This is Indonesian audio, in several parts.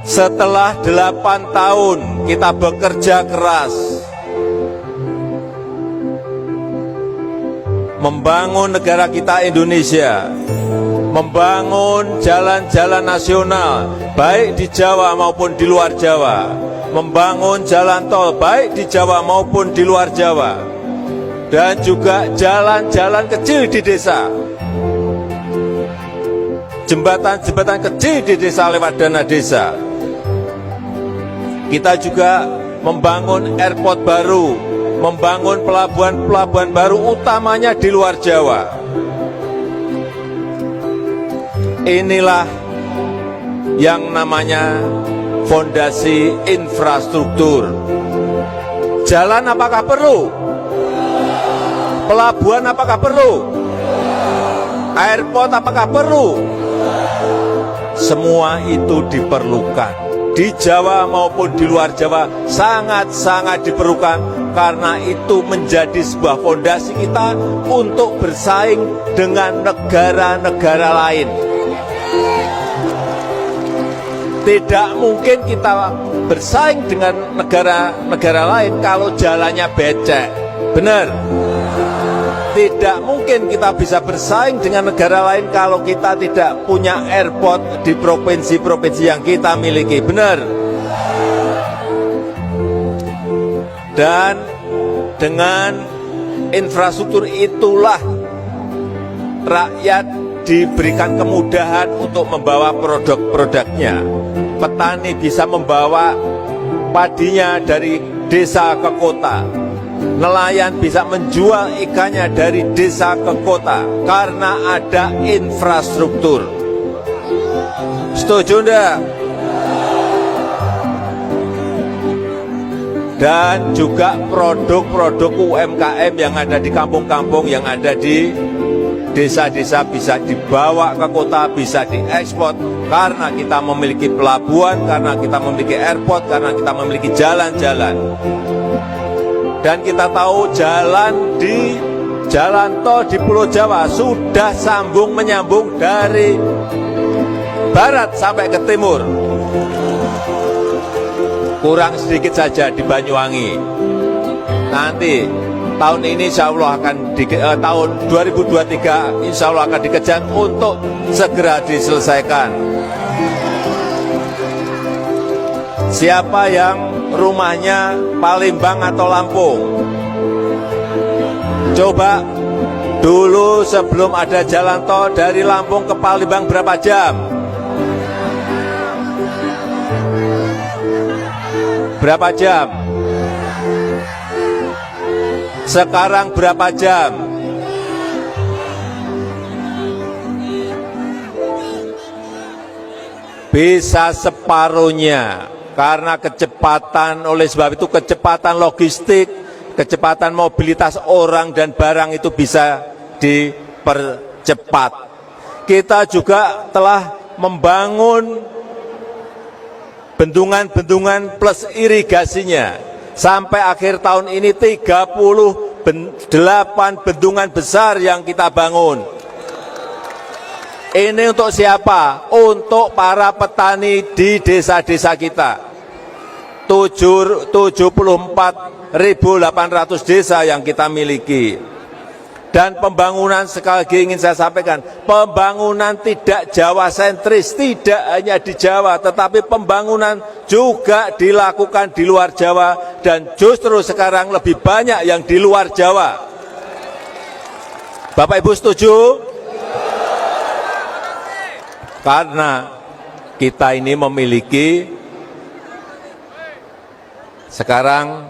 Setelah 8 tahun kita bekerja keras membangun negara kita Indonesia, membangun jalan-jalan nasional baik di Jawa maupun di luar Jawa, membangun jalan tol baik di Jawa maupun di luar Jawa, dan juga jalan-jalan kecil di desa, jembatan-jembatan kecil di desa lewat dana desa. Kita juga membangun airport baru, membangun pelabuhan-pelabuhan baru utamanya di luar Jawa. Inilah yang namanya fondasi infrastruktur. Jalan apakah perlu? Pelabuhan apakah perlu? Airport apakah perlu? Semua itu diperlukan. Di Jawa maupun di luar Jawa sangat-sangat diperlukan, karena itu menjadi sebuah fondasi kita untuk bersaing dengan negara-negara lain. Tidak mungkin kita bersaing dengan negara-negara lain kalau jalannya becek. Benar? Tidak mungkin kita bisa bersaing dengan negara lain kalau kita tidak punya airport di provinsi-provinsi yang kita miliki. Benar? Dan dengan infrastruktur itulah rakyat diberikan kemudahan untuk membawa produk-produknya. Petani bisa membawa padinya dari desa ke kota. Nelayan bisa menjual ikannya dari desa ke kota karena ada infrastruktur. Setuju enggak? Dan juga produk-produk UMKM yang ada di kampung-kampung, yang ada di desa-desa bisa dibawa ke kota, bisa diekspor karena kita memiliki pelabuhan, karena kita memiliki airport, karena kita memiliki jalan-jalan. Dan kita tahu jalan tol di Pulau Jawa sudah menyambung dari barat sampai ke timur. Kurang sedikit saja di Banyuwangi. Nanti tahun ini insya Allah tahun 2023 insya Allah akan dikejar untuk segera diselesaikan. Siapa yang rumahnya Palembang atau Lampung? Coba dulu sebelum ada jalan tol dari Lampung ke Palembang berapa jam? Berapa jam? Sekarang berapa jam? Bisa separuhnya. Karena kecepatan, oleh sebab itu kecepatan logistik, kecepatan mobilitas orang dan barang itu bisa dipercepat. Kita juga telah membangun bendungan-bendungan plus irigasinya. Sampai akhir tahun ini 38 bendungan besar yang kita bangun. Ini untuk siapa? Untuk para petani di desa-desa kita. 74.800 desa yang kita miliki. Dan pembangunan, sekali lagi ingin saya sampaikan, pembangunan tidak Jawa sentris, tidak hanya di Jawa, tetapi pembangunan juga dilakukan di luar Jawa, dan justru sekarang lebih banyak yang di luar Jawa. Bapak Ibu setuju? Karena kita ini memiliki sekarang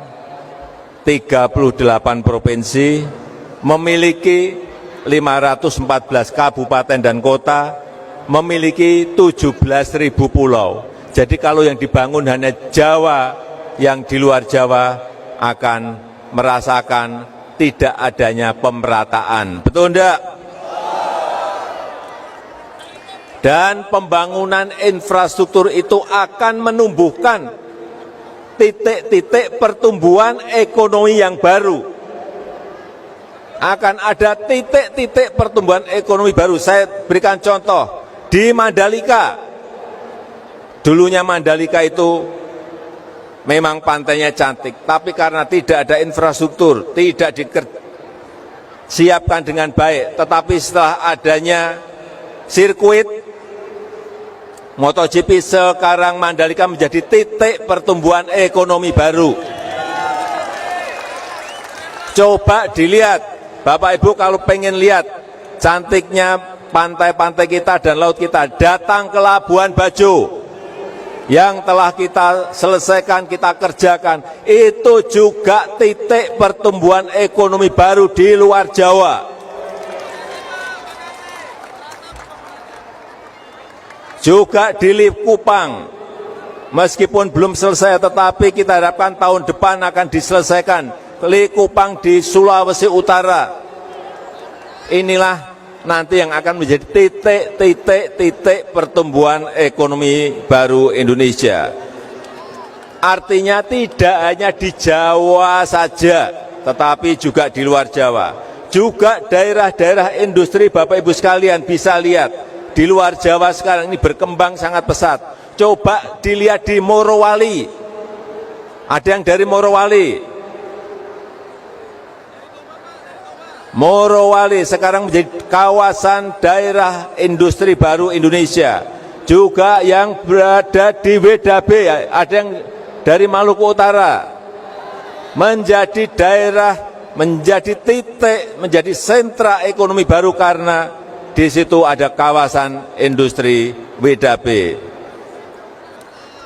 38 provinsi, memiliki 514 kabupaten dan kota, memiliki 17.000 pulau. Jadi kalau yang dibangun hanya Jawa, yang di luar Jawa akan merasakan tidak adanya pemerataan. Betul enggak? Dan pembangunan infrastruktur itu akan menumbuhkan titik-titik pertumbuhan ekonomi yang baru. Akan ada titik-titik pertumbuhan ekonomi baru. Saya berikan contoh, di Mandalika Dulunya Mandalika itu memang pantainya cantik, tapi karena tidak ada infrastruktur, tidak disiapkan dengan baik. Tetapi setelah adanya sirkuit MotoGP, sekarang Mandalika menjadi titik pertumbuhan ekonomi baru. Coba dilihat, Bapak Ibu kalau pengen lihat cantiknya pantai-pantai kita dan laut kita, datang ke Labuan Bajo yang telah kita selesaikan, kita kerjakan. Itu juga titik pertumbuhan ekonomi baru di luar Jawa. Juga di Likupang, meskipun belum selesai, tetapi kita harapkan tahun depan akan diselesaikan. Likupang di Sulawesi Utara, inilah nanti yang akan menjadi titik pertumbuhan ekonomi baru Indonesia. Artinya tidak hanya di Jawa saja, tetapi juga di luar Jawa. Juga daerah-daerah industri, Bapak Ibu sekalian bisa lihat, di luar Jawa sekarang ini berkembang sangat pesat. Coba dilihat di Morowali. Ada yang dari Morowali. Morowali sekarang menjadi kawasan daerah industri baru Indonesia. Juga yang berada di WDB, ada yang dari Maluku Utara, menjadi daerah, menjadi titik, menjadi sentra ekonomi baru karena di situ ada kawasan industri WDB.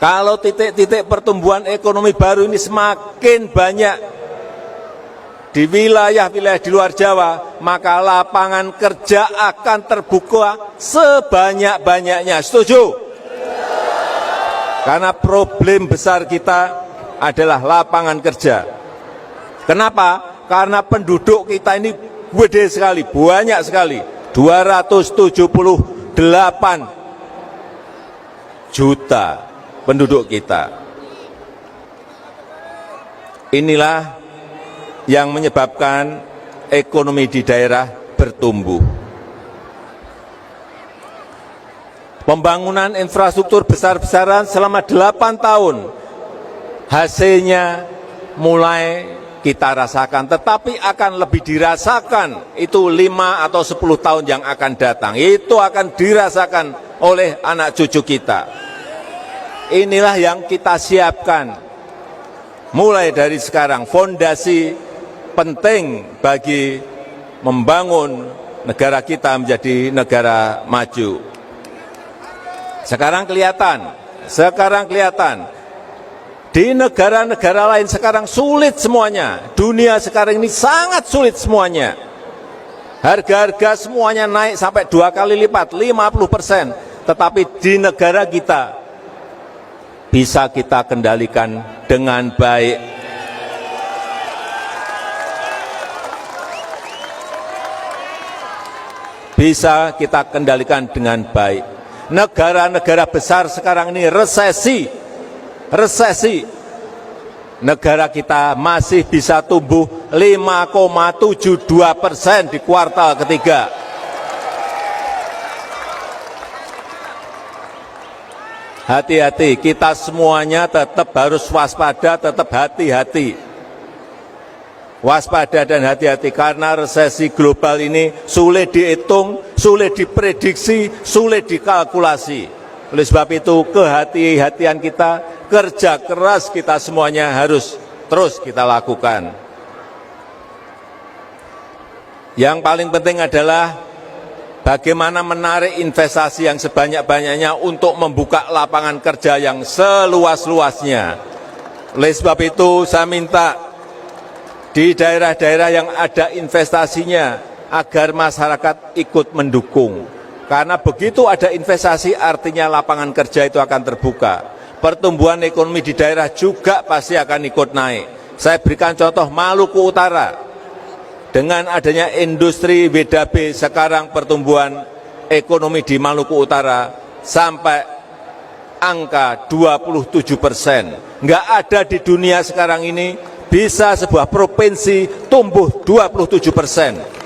Kalau titik-titik pertumbuhan ekonomi baru ini semakin banyak di wilayah-wilayah di luar Jawa, maka lapangan kerja akan terbuka sebanyak-banyaknya. Setuju? Karena problem besar kita adalah lapangan kerja. Kenapa? Karena penduduk kita ini gede sekali, banyak sekali. 278 juta penduduk kita. Inilah yang menyebabkan ekonomi di daerah bertumbuh. Pembangunan infrastruktur besar-besaran selama 8 tahun, hasilnya mulai kita rasakan, tetapi akan lebih dirasakan itu 5 atau 10 tahun yang akan datang. Itu akan dirasakan oleh anak cucu kita. Inilah yang kita siapkan mulai dari sekarang. Fondasi penting bagi membangun negara kita menjadi negara maju. Sekarang kelihatan. Di negara-negara lain sekarang sulit semuanya. Dunia sekarang ini sangat sulit semuanya. Harga-harga semuanya naik sampai 2 kali lipat, 50%. Tetapi di negara kita bisa kita kendalikan dengan baik. Bisa kita kendalikan dengan baik. Negara-negara besar sekarang ini resesi. Negara kita masih bisa tumbuh 5,72% di kuartal ketiga. Hati-hati, kita semuanya tetap harus waspada, tetap hati-hati. Waspada dan hati-hati karena resesi global ini sulit dihitung, sulit diprediksi, sulit dikalkulasi. Oleh sebab itu kehati-hatian kita, kerja keras kita semuanya harus terus kita lakukan. Yang paling penting adalah bagaimana menarik investasi yang sebanyak-banyaknya untuk membuka lapangan kerja yang seluas-luasnya. Oleh sebab itu saya minta di daerah-daerah yang ada investasinya agar masyarakat ikut mendukung. Karena begitu ada investasi artinya lapangan kerja itu akan terbuka. Pertumbuhan ekonomi di daerah juga pasti akan ikut naik. Saya berikan contoh Maluku Utara. Dengan adanya industri WDB sekarang pertumbuhan ekonomi di Maluku Utara sampai angka 27%. Nggak ada di dunia sekarang ini bisa sebuah provinsi tumbuh 27%.